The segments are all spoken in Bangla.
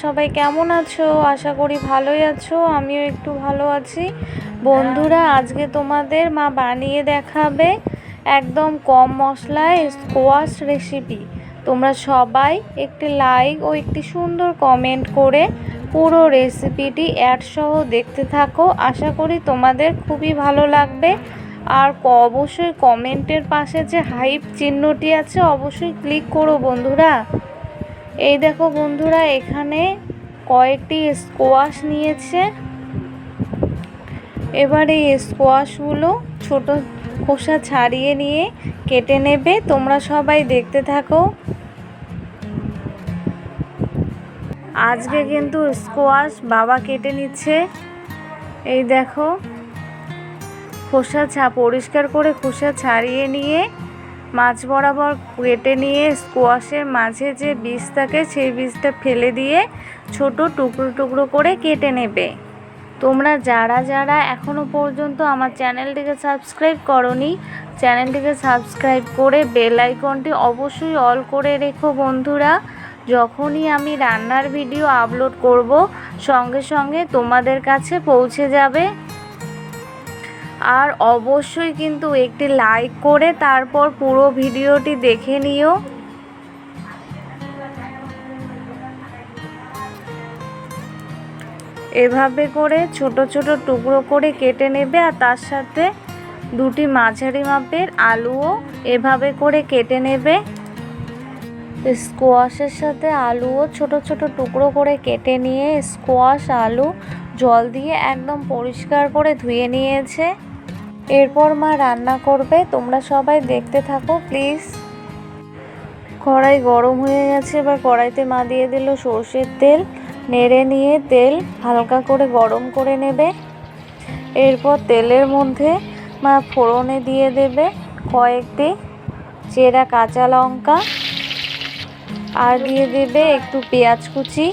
সবাই কেমন আছো? আশা করি ভালোই আছো। আমিও একটু ভালো আছি। বন্ধুরা, আজকে তোমাদের মা বানিয়ে দেখাবে একদম কম মশলায় স্কোয়াশ রেসিপি। তোমরা সবাই একটি লাইক ও একটি সুন্দর কমেন্ট করে পুরো রেসিপিটি অ্যাড সহ দেখতে থাকো। আশা করি তোমাদের খুবই ভালো লাগবে। আর অবশ্যই কমেন্টের পাশে যে হাইপ চিহ্নটি আছে অবশ্যই ক্লিক করো বন্ধুরা। এই দেখো বন্ধুরা, এখানে কয়েকটি স্কোয়াশ নিয়েছে। এবার এই স্কোয়াশগুলো ছোট খোসা ছাড়িয়ে নিয়ে কেটে নেবে। তোমরা সবাই দেখতে থাকো। আজকে কিন্তু স্কোয়াশ বাবা কেটে নিচ্ছে। এই দেখো, পরিষ্কার করে খোসা ছাড়িয়ে নিয়ে মাছ বরাবর কেটে নিয়ে স্কোয়াশের মাঝে যে বীজ থাকে সেই বীজটা ফেলে দিয়ে ছোট টুকরো টুকরো করে কেটে নেবে। তোমরা যারা এখনও পর্যন্ত আমার চ্যানেলটিকে সাবস্ক্রাইব করোনি, চ্যানেলটিকে সাবস্ক্রাইব করে বেল আইকনটি অবশ্যই অল করে রেখো বন্ধুরা। যখনই আমি রান্নার ভিডিও আপলোড করব সঙ্গে সঙ্গে তোমাদের কাছে পৌঁছে যাবে। আর অবশ্যই কিন্তু একটি লাইক করে তারপর পুরো ভিডিওটি দেখে নিও। এভাবে করে ছোট ছোট টুকরো করে কেটে নেবে। আর তার সাথে দুটি মাঝারি মাপের আলুও এভাবে করে কেটে নেবে। স্কোয়াশের সাথে আলুও ছোট ছোট টুকরো করে কেটে নিয়ে স্কোয়াশ আলু জল দিয়ে একদম পরিষ্কার করে ধুয়ে নিয়েছে। এরপর মা রান্না করবে। তোমরা সবাই দেখতে থাকো প্লিজ। কড়াই গরম হয়ে গেছে। এবার কড়াইতে মা দিয়ে দিল সর্ষের তেল। নেড়ে নিয়ে তেল হালকা করে গরম করে নেবে। এরপর তেলের মধ্যে মা ফোড়নে দিয়ে দেবে কয়েকটি চেরা কাঁচা লঙ্কা, আর দিয়ে দেবে একটু পেঁয়াজ কুচি।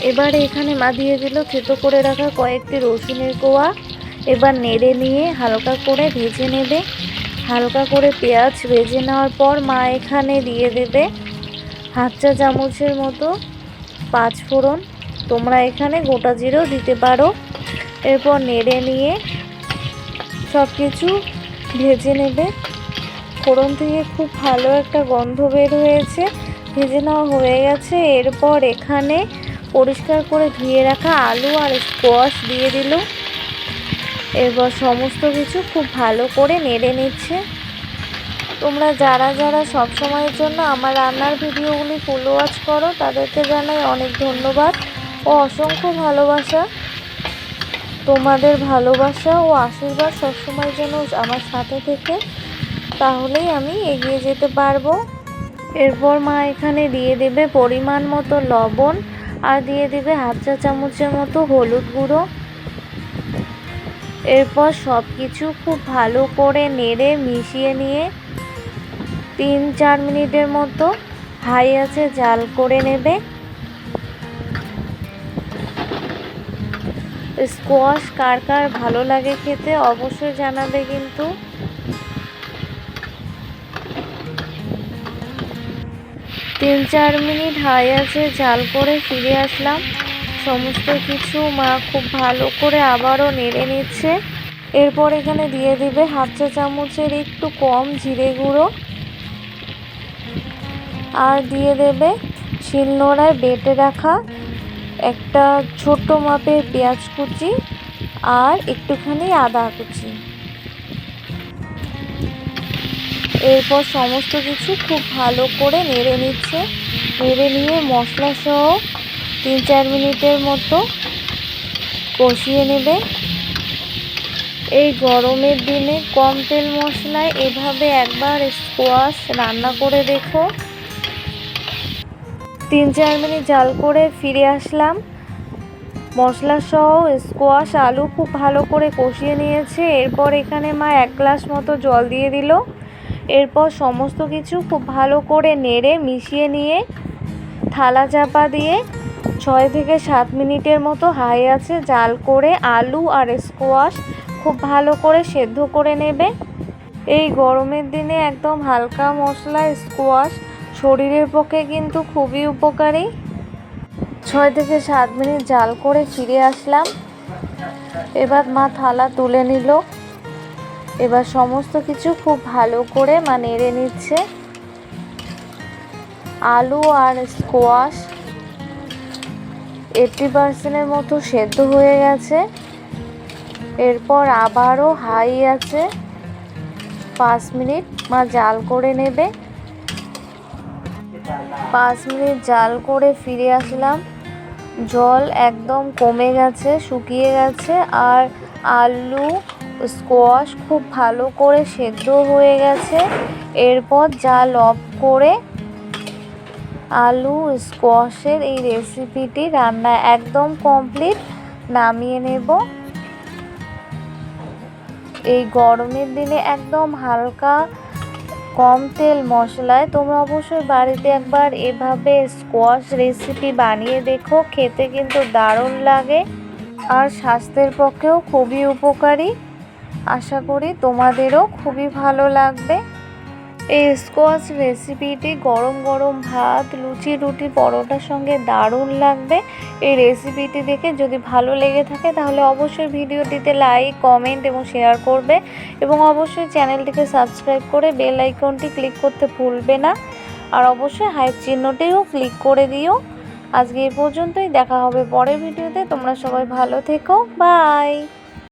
এবার এখানে মা দিয়ে দিল থেতো করে রাখা কয়েকটি রসুনের কোয়া। এবার নেড়ে নিয়ে হালকা করে ভেজে নেবে। হালকা করে পেঁয়াজ ভেজে নেওয়ার পর মা এখানে দিয়ে দেবে হাফ চা চামচের মতো পাঁচফোড়ন। তোমরা এখানে গোটা জিরেও দিতে পারো। এরপর নেড়ে নিয়ে সব কিছু ভেজে নেবে। ফোড়ন থেকে খুব ভালো একটা গন্ধ বের হয়েছে, ভেজে নেওয়া হয়ে গেছে। এরপর এখানে পরিষ্কার করে ধুয়ে রাখা আলু আর স্কোয়াশ দিয়ে দিল। এরপর সমস্ত কিছু খুব ভালো করে নেড়ে নিচ্ছে। তোমরা যারা সব সময়ের জন্য আমার রান্নার ভিডিওগুলি ফুল ওয়াচ করো তাদেরকে জানাই অনেক ধন্যবাদ ও অসংখ্য ভালোবাসা। তোমাদের ভালোবাসা ও আশীর্বাদ সবসময়ের জন্য আমার সাথে থেকে, তাহলেই আমি এগিয়ে যেতে পারবো। এরপর মা এখানে দিয়ে দেবে পরিমাণ মতো লবণ, আর দিয়ে দেবে হাফ চা চামচের মতো হলুদ গুঁড়ো। এরপর সব কিছু খুব ভালো করে নেড়ে মিশিয়ে নিয়ে 3-4 মিনিটের মতো হাই আঁচে জাল করে নেবে। স্কোয়াশ কার কার ভালো লাগে খেতে অবশ্যই জানাবে কিন্তু। তিন 4 মিনিট হাই আঁচে জাল করে ফিরে আসলাম। সমস্ত কিছু মা খুব ভালো করে আবারও নেড়ে নিচ্ছে। এরপর এখানে দিয়ে দিবে হাফ চা চামচের একটু কম জিরে গুঁড়ো, আর দিয়ে দেবে শিলনোড়ায় বেটে রাখা একটা ছোট মাপের পেঁয়াজ কুচি আর একটুখানি আদা কুচি। এরপর সমস্ত কিছু খুব ভালো করে নেড়ে নিচ্ছে। নেড়ে নিয়ে মশলা সহ 3-4 মিনিটের মতো কষিয়ে নেবে। এই গরমের দিনে কম তেল মশলায় এভাবে একবার স্কোয়াশ রান্না করে দেখো। 3-4 মিনিট জাল করে ফিরে আসলাম। মশলা সহ স্কোয়াশ আলু খুব ভালো করে কষিয়ে নিয়েছে। এরপর এখানে মা 1 গ্লাস মতো জল দিয়ে দিল। এরপর সমস্ত কিছু খুব ভালো করে নেড়ে মিশিয়ে নিয়ে থালা চাপা দিয়ে 6-7 মিনিটের মতো হাই আঁচে জাল করে আলু আর স্কোয়াশ খুব ভালো করে সেদ্ধ করে নেবে। এই গরমের দিনে একদম হালকা মশলা স্কোয়াশ শরীরের পক্ষে কিন্তু খুবই উপকারী। 6 থেকে 7 মিনিট জাল করে ফিরে আসলাম। এবার মা থালা তুলে নিল। এবার সমস্ত কিছু খুব ভালো করে মা নেড়ে নিচ্ছে। আলু আর স্কোয়াশ 80% মতো সেদ্ধ হয়ে গেছে। এরপর আবারও হাই আছে 5 মিনিট মা জাল করে নেবে। 5 মিনিট জাল করে ফিরে আসলাম। জল একদম কমে গেছে, শুকিয়ে গেছে, আর আলু স্কোয়াশ খুব ভালো করে সেদ্ধ হয়ে গেছে। এরপর জাল অফ করে আলু স্কোয়াশের এই রেসিপিটি রান্না একদম কমপ্লিট, নামিয়ে নেব। এই গরমের দিনে একদম হালকা কম তেল মশলায় তোমরা অবশ্যই বাড়িতে একবার এভাবে স্কোয়াশ রেসিপি বানিয়ে দেখো। খেতে কিন্তু দারুণ লাগে আর স্বাস্থ্যের পক্ষেও খুবই উপকারী। আশা করি তোমাদেরও খুবই ভালো লাগবে। এই স্কোয়াশ রেসিপিটি গরম গরম ভাত, লুচি, রুটি, পরোটার সঙ্গে দারুণ লাগবে। এই রেসিপিটি দেখে যদি ভালো লেগে থাকে তাহলে অবশ্যই ভিডিওটিতে লাইক, কমেন্ট এবং শেয়ার করবে এবং অবশ্যই চ্যানেলটিকে সাবস্ক্রাইব করে বেল আইকনটি ক্লিক করতে ভুলবে না। আর অবশ্যই হাইপ চিহ্নটিও ক্লিক করে দিও। আজকে এই পর্যন্তই, দেখা হবে পরের ভিডিওতে। তোমরা সবাই ভালো থেকো, বাই।